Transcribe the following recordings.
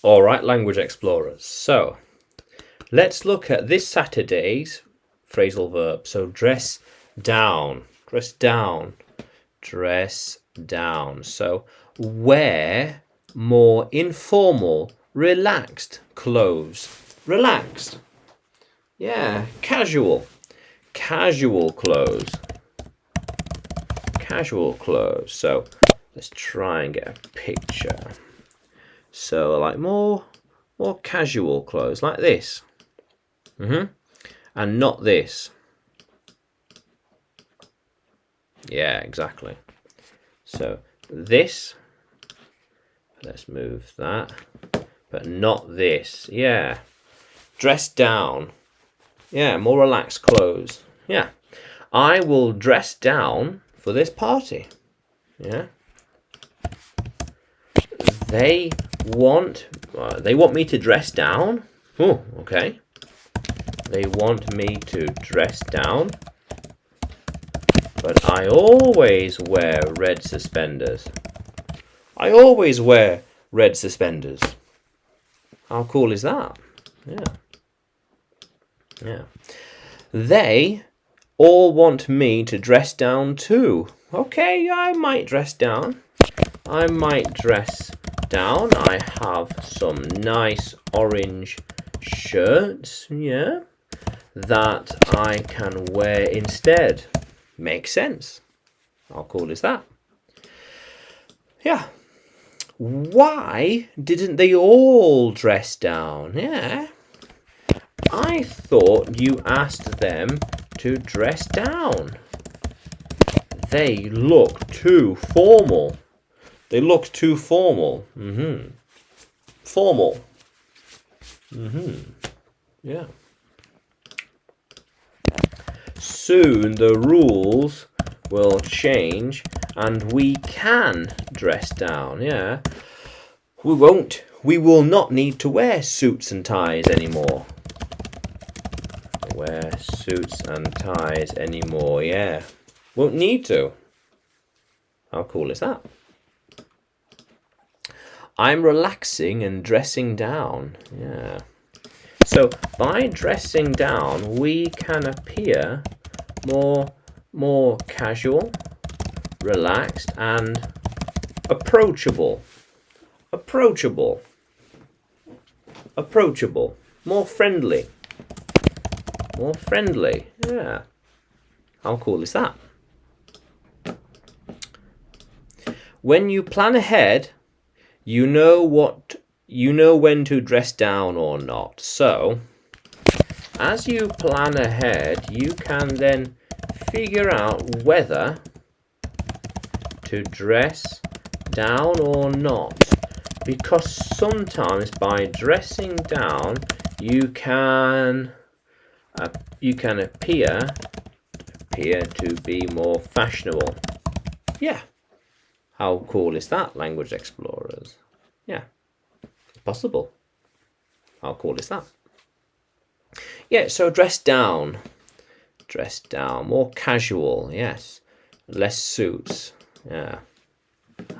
All right, language explorers. So let's look at this Saturday's phrasal verb. So dress down, dress down, dress down. So wear more informal, relaxed clothes. Relaxed. Yeah, casual. Casual clothes. Casual clothes. So let's try and get a picture. So like more casual clothes, like this. And not this. Yeah, exactly. So this, let's move that, but not this. Yeah, dress down. Yeah, more relaxed clothes. Yeah, I will dress down for this party. Yeah, they want me to dress down. Oh, okay. They want me to dress down, but I always wear red suspenders. I always wear red suspenders. How cool is that? Yeah. Yeah. They all want me to dress down too. Okay, I might dress down. I might dress down. I have some nice orange shirts, yeah, that I can wear instead. Makes sense. How cool is that? Yeah. Why didn't they all dress down? Yeah. I thought you asked them to dress down. They look too formal. They look too formal. Formal. Yeah. Soon the rules will change and we can dress down. Yeah. We won't. We will not need to wear suits and ties anymore. Wear suits and ties anymore. Yeah. Won't need to. How cool is that? I'm relaxing and dressing down. Yeah. So by dressing down, we can appear more casual, relaxed, and approachable. Approachable. Approachable. More friendly. More friendly. Yeah. How cool is that? When you plan ahead, you know when to dress down or not. So, as you plan ahead, you can then figure out whether to dress down or not. Because sometimes by dressing down, you can appear to be more fashionable. Yeah. How cool is that, language explorers? Yeah. It's possible. How cool is that? Yeah, so dress down. Dress down. More casual, yes. Less suits. Yeah.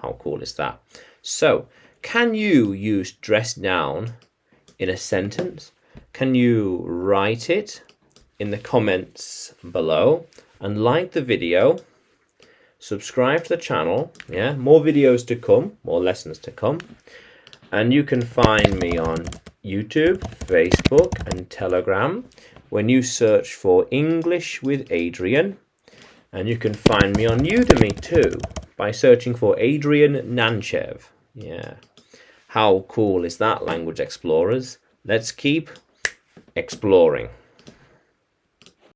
How cool is that? So, can you use dress down in a sentence? Can you write it in the comments below and like the video? Subscribe to the channel. Yeah, more videos to come, more lessons to come. And you can find me on YouTube, Facebook, and Telegram when you search for English with Adrian. And you can find me on Udemy too by searching for Adrian Nanchev. Yeah. How cool is that, language explorers? Let's keep exploring.